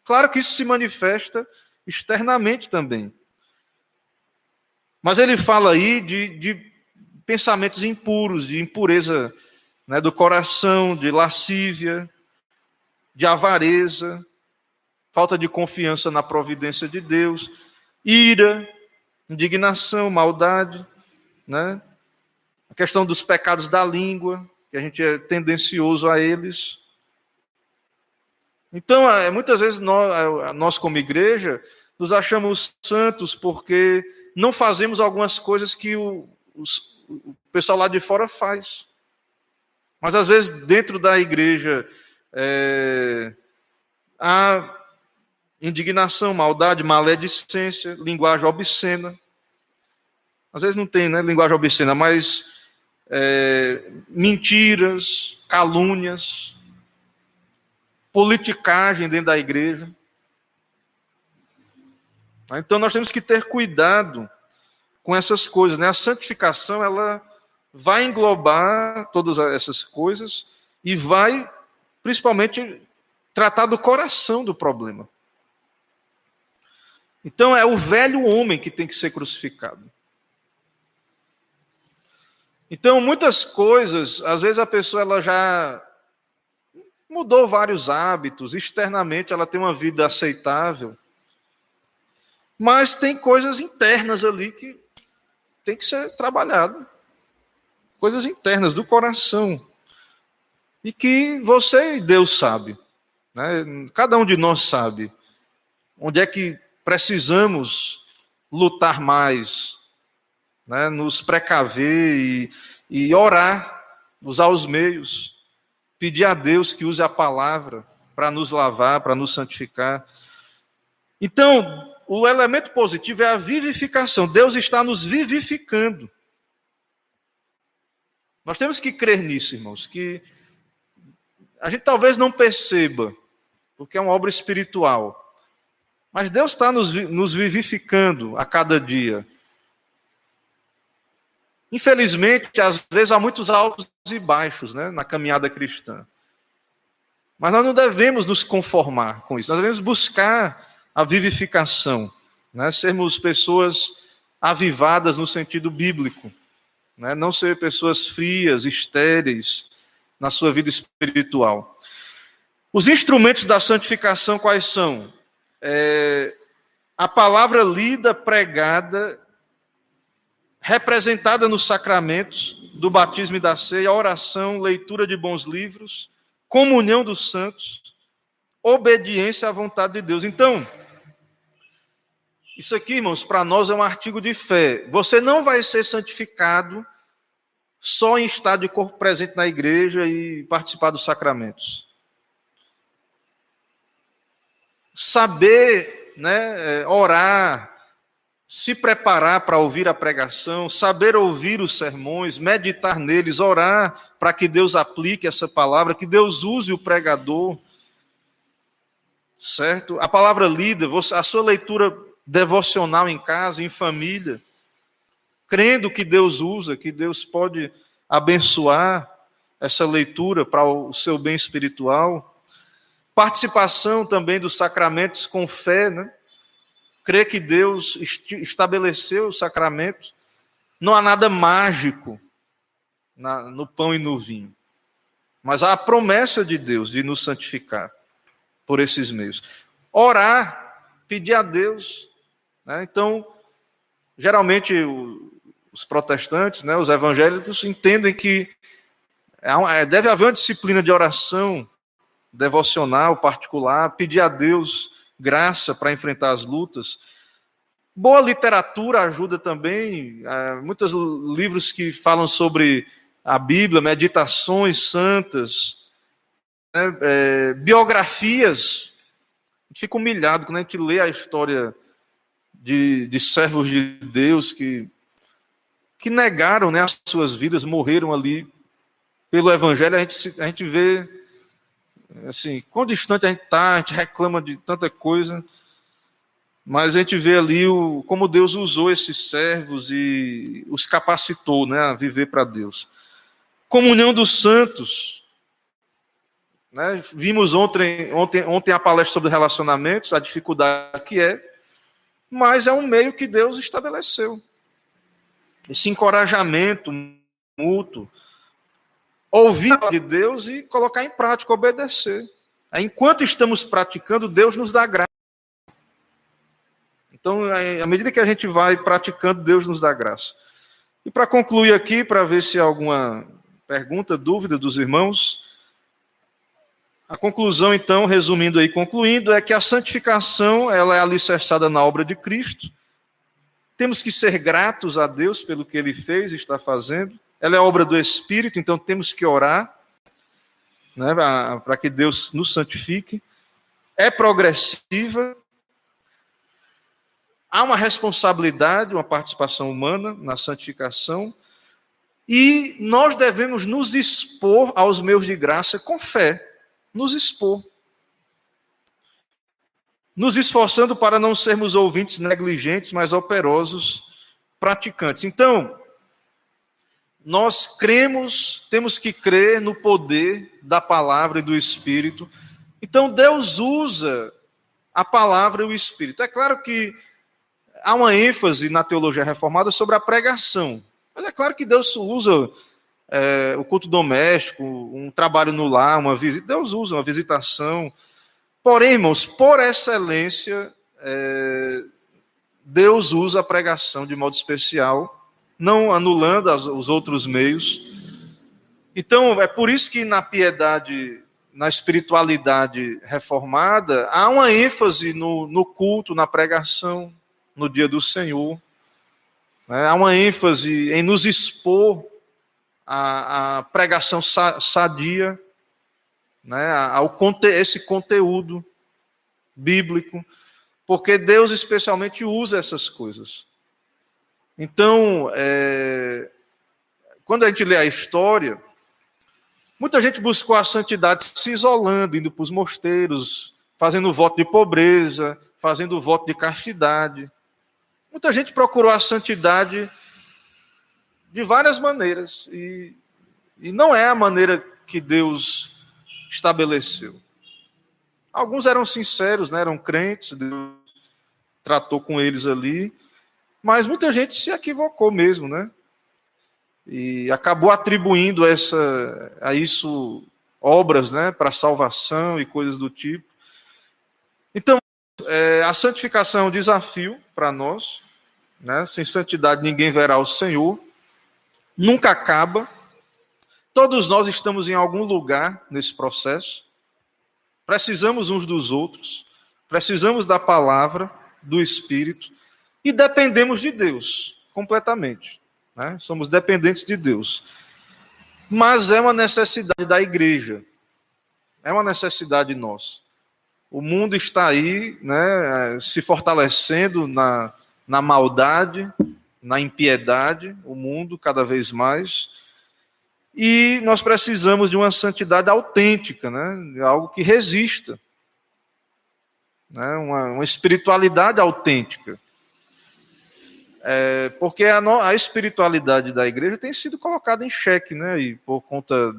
Claro que isso se manifesta externamente também. Mas ele fala aí de pensamentos impuros, de impureza, né, do coração, de lascívia, de avareza, falta de confiança na providência de Deus, ira, indignação, maldade, né? A questão dos pecados da língua, que a gente é tendencioso a eles. Então, muitas vezes nós como igreja, nos achamos santos porque não fazemos algumas coisas que o pessoal lá de fora faz. Mas, às vezes, dentro da igreja, há indignação, maldade, maledicência, linguagem obscena. Às vezes não tem, né, linguagem obscena, mas mentiras, calúnias, politicagem dentro da igreja. Então nós temos que ter cuidado com essas coisas, né? A santificação, ela vai englobar todas essas coisas e vai, principalmente, tratar do coração do problema. Então é o velho homem que tem que ser crucificado. Então muitas coisas, às vezes a pessoa ela já mudou vários hábitos, externamente ela tem uma vida aceitável, mas tem coisas internas ali que tem que ser trabalhado. Coisas internas do coração. E que você e Deus sabe, né? Cada um de nós sabe onde é que precisamos lutar mais, né? Nos precaver e orar, usar os meios, pedir a Deus que use a palavra para nos lavar, para nos santificar. Então, o elemento positivo é a vivificação. Deus está nos vivificando. Nós temos que crer nisso, irmãos, que a gente talvez não perceba, porque é uma obra espiritual, mas Deus está nos vivificando a cada dia. Infelizmente, às vezes há muitos altos e baixos, né, na caminhada cristã. Mas nós não devemos nos conformar com isso. Nós devemos buscar a vivificação, né, sermos pessoas avivadas no sentido bíblico, né, não ser pessoas frias, estéreis na sua vida espiritual. Os instrumentos da santificação quais são? A palavra lida, pregada, representada nos sacramentos do batismo e da ceia, a oração, leitura de bons livros, comunhão dos santos, obediência à vontade de Deus. Então, isso aqui, irmãos, para nós é um artigo de fé. Você não vai ser santificado só em estado de corpo presente na igreja e participar dos sacramentos. Saber, né, orar, se preparar para ouvir a pregação, saber ouvir os sermões, meditar neles, orar para que Deus aplique essa palavra, que Deus use o pregador, certo? A palavra lida, a sua leitura devocional em casa, em família, crendo que Deus usa, que Deus pode abençoar essa leitura para o seu bem espiritual. Participação também dos sacramentos com fé, né? Crer que Deus estabeleceu os sacramentos. Não há nada mágico no pão e no vinho. Mas há a promessa de Deus de nos santificar por esses meios. Orar, pedir a Deus, né? Então, geralmente os protestantes, né, os evangélicos, entendem que deve haver uma disciplina de oração devocional, particular, pedir a Deus graça para enfrentar as lutas. Boa literatura ajuda também. Muitos livros que falam sobre a Bíblia, meditações santas, né, biografias. A gente fica humilhado quando a gente lê a história de servos de Deus que negaram, né, as suas vidas, morreram ali pelo Evangelho. A gente vê assim, quão distante a gente está, a gente reclama de tanta coisa, mas a gente vê ali como Deus usou esses servos e os capacitou, né, a viver para Deus. Comunhão dos santos, né? Vimos ontem a palestra sobre relacionamentos, a dificuldade que mas é um meio que Deus estabeleceu. Esse encorajamento mútuo, ouvir a palavra de Deus e colocar em prática, obedecer. Enquanto estamos praticando, Deus nos dá graça. Então, à medida que a gente vai praticando, Deus nos dá graça. E para concluir aqui, para ver se há alguma pergunta, dúvida dos irmãos, a conclusão, então, resumindo aí, concluindo, é que a santificação ela é alicerçada na obra de Cristo. Temos que ser gratos a Deus pelo que Ele fez e está fazendo. Ela é obra do Espírito, então temos que orar, né, para que Deus nos santifique. É progressiva. Há uma responsabilidade, uma participação humana na santificação. E nós devemos nos expor aos meios de graça com fé. Nos expor. Nos esforçando para não sermos ouvintes negligentes, mas operosos praticantes. Então, nós cremos, temos que crer no poder da palavra e do Espírito. Então, Deus usa a palavra e o Espírito. É claro que há uma ênfase na teologia reformada sobre a pregação. Mas é claro que Deus usa o culto doméstico, um trabalho no lar, uma visita. Deus usa uma visitação. Porém, irmãos, por excelência, Deus usa a pregação de modo especial, não anulando os outros meios. Então, é por isso que na piedade, na espiritualidade reformada, há uma ênfase no culto, na pregação. no dia do Senhor. Há uma ênfase em nos expor à pregação sadia, esse conteúdo bíblico, porque Deus especialmente usa essas coisas. Então, quando a gente lê a história, muita gente buscou a santidade se isolando, indo para os mosteiros, fazendo voto de pobreza, fazendo voto de castidade. Muita gente procurou a santidade de várias maneiras, e não é a maneira que Deus estabeleceu. Alguns eram sinceros, eram crentes, Deus tratou com eles ali, mas muita gente se equivocou mesmo, e acabou atribuindo a isso obras, para salvação e coisas do tipo. Então, a santificação é um desafio para nós, Sem santidade ninguém verá o Senhor, nunca acaba. Todos nós estamos em algum lugar nesse processo, precisamos uns dos outros, precisamos da palavra, do Espírito, e dependemos de Deus, completamente. Somos dependentes de Deus. Mas é uma necessidade da igreja, é uma necessidade nossa. O mundo está aí, se fortalecendo na maldade, na impiedade, o mundo cada vez mais. E nós precisamos de uma santidade autêntica, algo que resista, uma espiritualidade autêntica. Porque a espiritualidade da igreja tem sido colocada em xeque, e por conta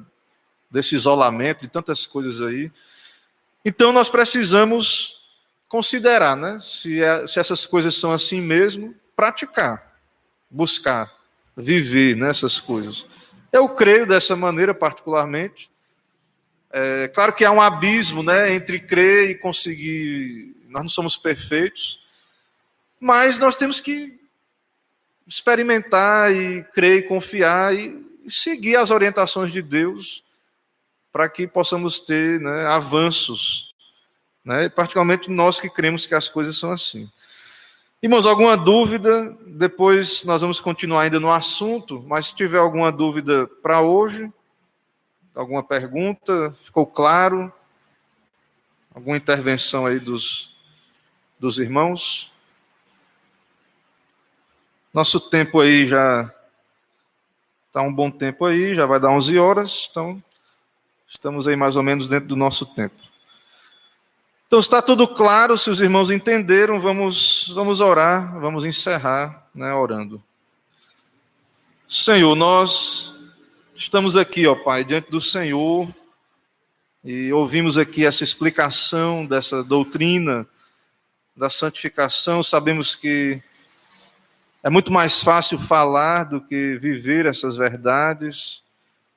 desse isolamento, de tantas coisas aí. Então, nós precisamos considerar, se essas coisas são assim mesmo, praticar, buscar, viver nessas coisas. Eu creio dessa maneira, particularmente. Claro que há um abismo, entre crer e conseguir. Nós não somos perfeitos, mas nós temos que experimentar e crer e confiar e seguir as orientações de Deus, para que possamos ter avanços, particularmente nós que cremos que as coisas são assim. Irmãos, alguma dúvida? Depois nós vamos continuar ainda no assunto, mas se tiver alguma dúvida para hoje, alguma pergunta, ficou claro? Alguma intervenção aí dos irmãos? Nosso tempo aí já está um bom tempo aí, já vai dar 11 horas, então estamos aí mais ou menos dentro do nosso tempo. Então, está tudo claro, se os irmãos entenderam, vamos orar, vamos encerrar, orando. Senhor, nós estamos aqui, ó Pai, diante do Senhor, e ouvimos aqui essa explicação dessa doutrina da santificação. Sabemos que é muito mais fácil falar do que viver essas verdades,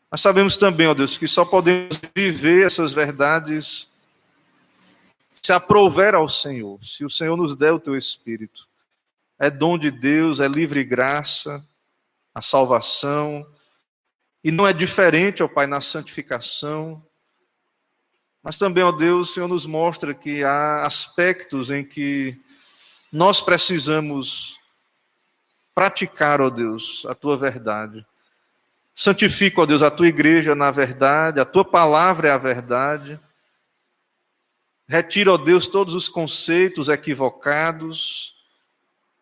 mas sabemos também, ó Deus, que só podemos viver essas verdades se aprouver ao Senhor, se o Senhor nos der o teu Espírito. É dom de Deus, é livre graça, a salvação, e não é diferente, ó Pai, na santificação, mas também, ó Deus, o Senhor nos mostra que há aspectos em que nós precisamos praticar, ó Deus, a tua verdade. Santifica, ó Deus, a tua igreja na verdade, a tua palavra é a verdade. Retira, ó Deus, todos os conceitos equivocados.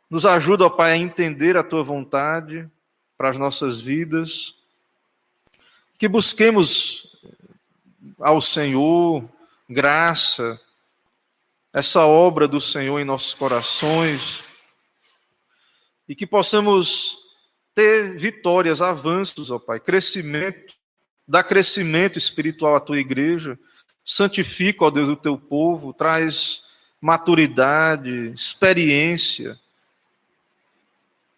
Nos ajuda, ó Pai, a entender a tua vontade para as nossas vidas. Que busquemos ao Senhor graça, essa obra do Senhor em nossos corações, e que possamos ter vitórias, avanços, ó Pai, crescimento, dá crescimento espiritual à tua igreja. Santifica, ó Deus, o teu povo, traz maturidade, experiência,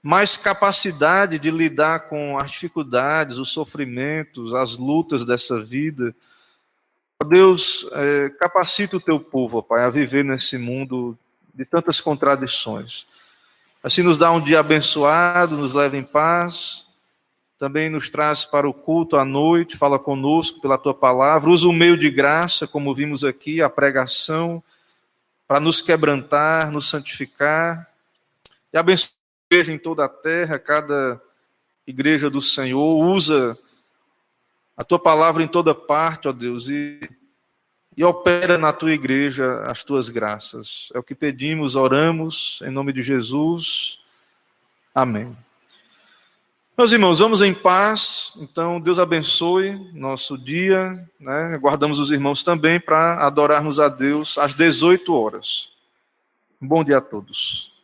mais capacidade de lidar com as dificuldades, os sofrimentos, as lutas dessa vida. Ó Deus, capacita o teu povo, ó Pai, a viver nesse mundo de tantas contradições. Assim nos dá um dia abençoado, nos leva em paz. Também nos traz para o culto à noite, fala conosco pela tua palavra, usa o meio de graça, como vimos aqui, a pregação, para nos quebrantar, nos santificar. e abençoa a igreja em toda a terra, cada igreja do Senhor. Usa a tua palavra em toda parte, ó Deus, e opera na tua igreja as tuas graças. É o que pedimos, oramos, em nome de Jesus. Amém. Meus irmãos, vamos em paz. Então, Deus abençoe nosso dia, né? Aguardamos os irmãos também para adorarmos a Deus às 18 horas. Um bom dia a todos.